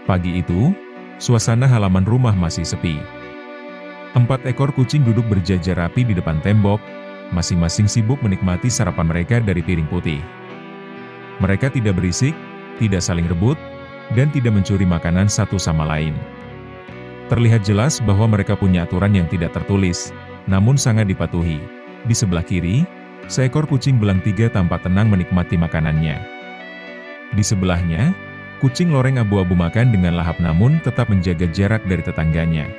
Pagi itu, suasana halaman rumah masih sepi. 4 ekor kucing duduk berjajar rapi di depan tembok, masing-masing sibuk menikmati sarapan mereka dari piring putih. Mereka tidak berisik, tidak saling rebut, dan tidak mencuri makanan satu sama lain. Terlihat jelas bahwa mereka punya aturan yang tidak tertulis, namun sangat dipatuhi. Di sebelah kiri, seekor kucing belang 3 tampak tenang menikmati makanannya. Di sebelahnya, kucing loreng abu-abu makan dengan lahap namun tetap menjaga jarak dari tetangganya.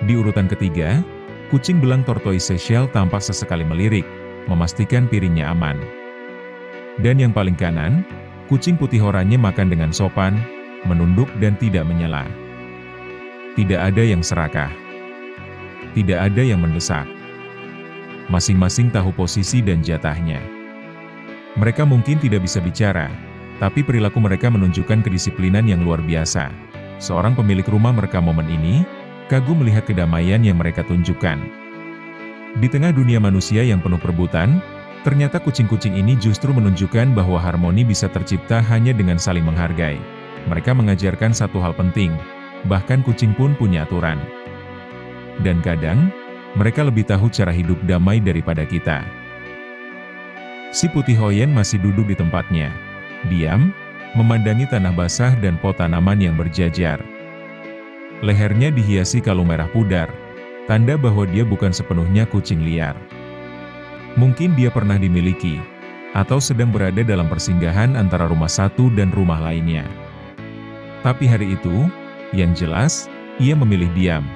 Di urutan ketiga, kucing belang tortoise shell tampak sesekali melirik, memastikan piringnya aman. Dan yang paling kanan, kucing putih oranye makan dengan sopan, menunduk dan tidak menyela. Tidak ada yang serakah. Tidak ada yang mendesak. Masing-masing tahu posisi dan jatahnya. Mereka mungkin tidak bisa bicara, tapi perilaku mereka menunjukkan kedisiplinan yang luar biasa. Seorang pemilik rumah merekam momen ini, kagum melihat kedamaian yang mereka tunjukkan. Di tengah dunia manusia yang penuh perebutan, ternyata kucing-kucing ini justru menunjukkan bahwa harmoni bisa tercipta hanya dengan saling menghargai. Mereka mengajarkan satu hal penting, bahkan kucing pun punya aturan. Dan kadang, mereka lebih tahu cara hidup damai daripada kita. Si putih Oyen masih duduk di tempatnya, diam, memandangi tanah basah dan pot tanaman yang berjajar. Lehernya dihiasi kalung merah pudar, tanda bahwa dia bukan sepenuhnya kucing liar. Mungkin dia pernah dimiliki, atau sedang berada dalam persinggahan antara rumah satu dan rumah lainnya. Tapi hari itu, yang jelas, ia memilih diam.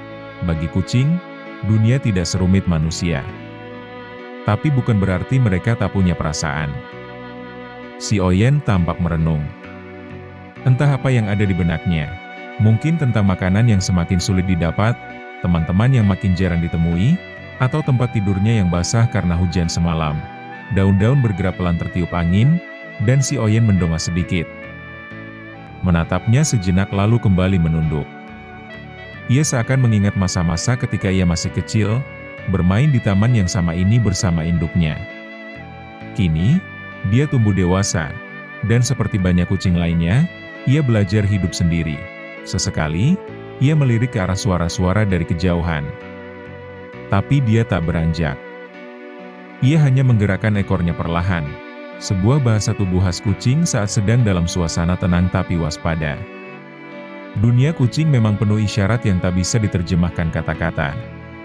Bagi kucing, dunia tidak serumit manusia. Tapi bukan berarti mereka tak punya perasaan. Si Oyen tampak merenung. Entah apa yang ada di benaknya. Mungkin tentang makanan yang semakin sulit didapat, teman-teman yang makin jarang ditemui, atau tempat tidurnya yang basah karena hujan semalam. Daun-daun bergerak pelan tertiup angin, dan si Oyen mendongak sedikit. Menatapnya sejenak lalu kembali menunduk. Ia seakan mengingat masa-masa ketika ia masih kecil, bermain di taman yang sama ini bersama induknya. Kini, dia tumbuh dewasa, dan seperti banyak kucing lainnya, ia belajar hidup sendiri. Sesekali, ia melirik ke arah suara-suara dari kejauhan. Tapi dia tak beranjak. Ia hanya menggerakkan ekornya perlahan. Sebuah bahasa tubuh khas kucing saat sedang dalam suasana tenang tapi waspada. Dunia kucing memang penuh isyarat yang tak bisa diterjemahkan kata-kata,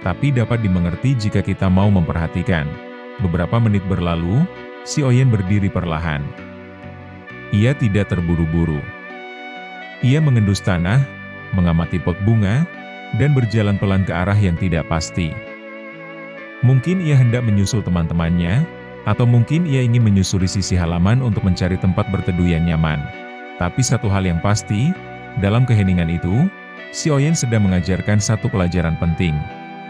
tapi dapat dimengerti jika kita mau memperhatikan. Beberapa menit berlalu, si Oyen berdiri perlahan. Ia tidak terburu-buru. Ia mengendus tanah, mengamati pot bunga, dan berjalan pelan ke arah yang tidak pasti. Mungkin ia hendak menyusul teman-temannya, atau mungkin ia ingin menyusuri sisi halaman untuk mencari tempat berteduh yang nyaman. Tapi satu hal yang pasti, dalam keheningan itu, si Oyen sedang mengajarkan satu pelajaran penting,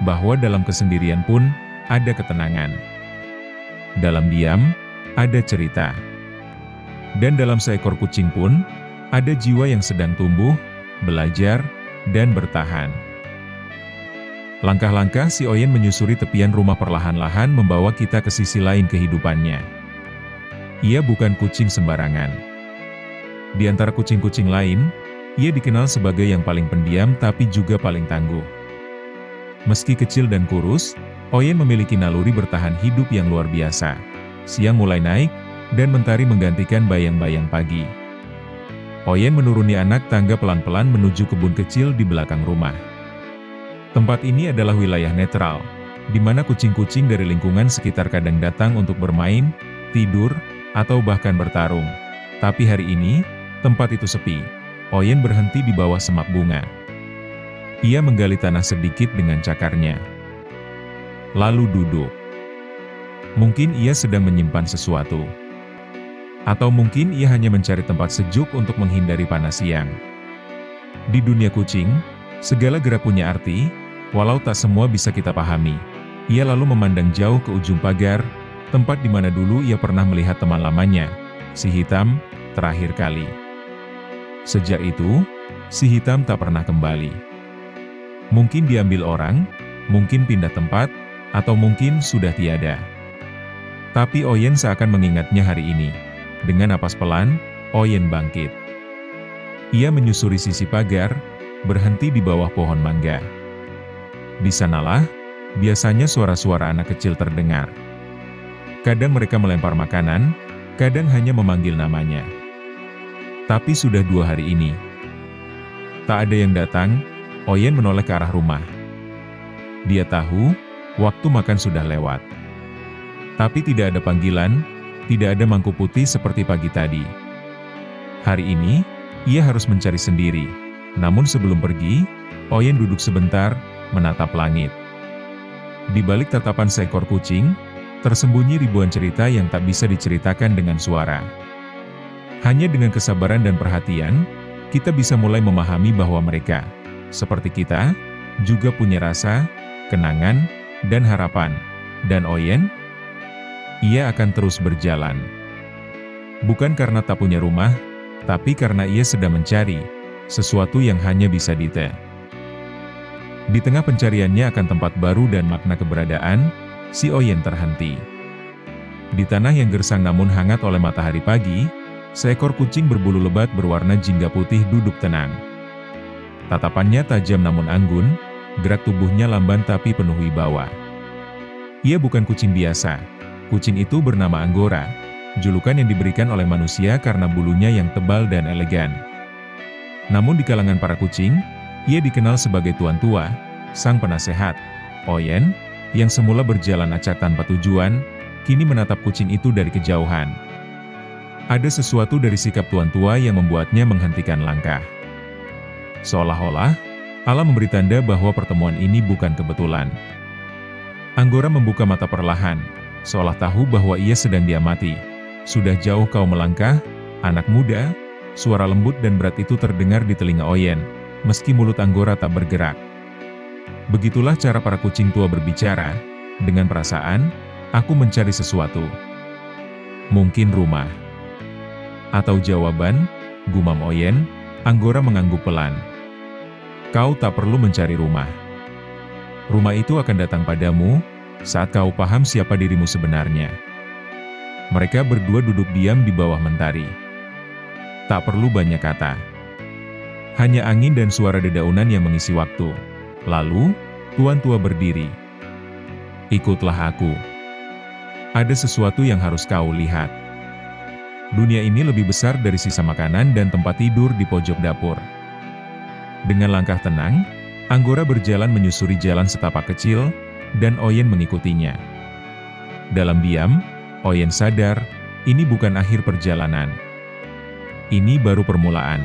bahwa dalam kesendirian pun, ada ketenangan. Dalam diam, ada cerita. Dan dalam seekor kucing pun, ada jiwa yang sedang tumbuh, belajar, dan bertahan. Langkah-langkah si Oyen menyusuri tepian rumah perlahan-lahan membawa kita ke sisi lain kehidupannya. Ia bukan kucing sembarangan. Di antara kucing-kucing lain, ia dikenal sebagai yang paling pendiam tapi juga paling tangguh. Meski kecil dan kurus, Oyen memiliki naluri bertahan hidup yang luar biasa. Siang mulai naik, dan mentari menggantikan bayang-bayang pagi. Oyen menuruni anak tangga pelan-pelan menuju kebun kecil di belakang rumah. Tempat ini adalah wilayah netral, di mana kucing-kucing dari lingkungan sekitar kadang datang untuk bermain, tidur, atau bahkan bertarung. Tapi hari ini, tempat itu sepi. Oyen berhenti di bawah semak bunga. Ia menggali tanah sedikit dengan cakarnya. Lalu duduk. Mungkin ia sedang menyimpan sesuatu. Atau mungkin ia hanya mencari tempat sejuk untuk menghindari panas siang. Di dunia kucing, segala gerak punya arti, walau tak semua bisa kita pahami. Ia lalu memandang jauh ke ujung pagar, tempat di mana dulu ia pernah melihat teman lamanya, si hitam, terakhir kali. Sejak itu, si hitam tak pernah kembali. Mungkin diambil orang, mungkin pindah tempat, atau mungkin sudah tiada. Tapi Oyen seakan mengingatnya hari ini. Dengan napas pelan, Oyen bangkit. Ia menyusuri sisi pagar, berhenti di bawah pohon mangga. Di sanalah, biasanya suara-suara anak kecil terdengar. Kadang mereka melempar makanan, kadang hanya memanggil namanya. Tapi sudah 2 hari ini, tak ada yang datang. Oyen menoleh ke arah rumah. Dia tahu, waktu makan sudah lewat. Tapi tidak ada panggilan, tidak ada mangkuk putih seperti pagi tadi. Hari ini, ia harus mencari sendiri. Namun sebelum pergi, Oyen duduk sebentar, menatap langit. Di balik tatapan seekor kucing, tersembunyi ribuan cerita yang tak bisa diceritakan dengan suara. Hanya dengan kesabaran dan perhatian, kita bisa mulai memahami bahwa mereka, seperti kita, juga punya rasa, kenangan, dan harapan. Dan Oyen, ia akan terus berjalan. Bukan karena tak punya rumah, tapi karena ia sedang mencari sesuatu yang hanya bisa dite. Di tengah pencariannya akan tempat baru dan makna keberadaan, si Oyen terhenti. Di tanah yang gersang namun hangat oleh matahari pagi, seekor kucing berbulu lebat berwarna jingga putih duduk tenang. Tatapannya tajam namun anggun, gerak tubuhnya lamban tapi penuh wibawa. Ia bukan kucing biasa. Kucing itu bernama Anggora, julukan yang diberikan oleh manusia karena bulunya yang tebal dan elegan. Namun di kalangan para kucing, ia dikenal sebagai Tuan Tua, sang penasehat. Oyen, yang semula berjalan acak tanpa tujuan, kini menatap kucing itu dari kejauhan. Ada sesuatu dari sikap Tuan Tua yang membuatnya menghentikan langkah. Seolah-olah, Allah memberi tanda bahwa pertemuan ini bukan kebetulan. Anggora membuka mata perlahan, seolah tahu bahwa ia sedang diamati. "Sudah jauh kau melangkah, anak muda?" Suara lembut dan berat itu terdengar di telinga Oyen, meski mulut Anggora tak bergerak. Begitulah cara para kucing tua berbicara, dengan perasaan, "Aku mencari sesuatu. Mungkin rumah." "Atau jawaban," gumam Oyen. Anggora mengangguk pelan. "Kau tak perlu mencari rumah. Rumah itu akan datang padamu, saat kau paham siapa dirimu sebenarnya." Mereka berdua duduk diam di bawah mentari. Tak perlu banyak kata. Hanya angin dan suara dedaunan yang mengisi waktu. Lalu, Tuan Tua berdiri. "Ikutlah aku. Ada sesuatu yang harus kau lihat. Dunia ini lebih besar dari sisa makanan dan tempat tidur di pojok dapur." Dengan langkah tenang, Anggora berjalan menyusuri jalan setapak kecil, dan Oyen mengikutinya. Dalam diam, Oyen sadar, ini bukan akhir perjalanan. Ini baru permulaan.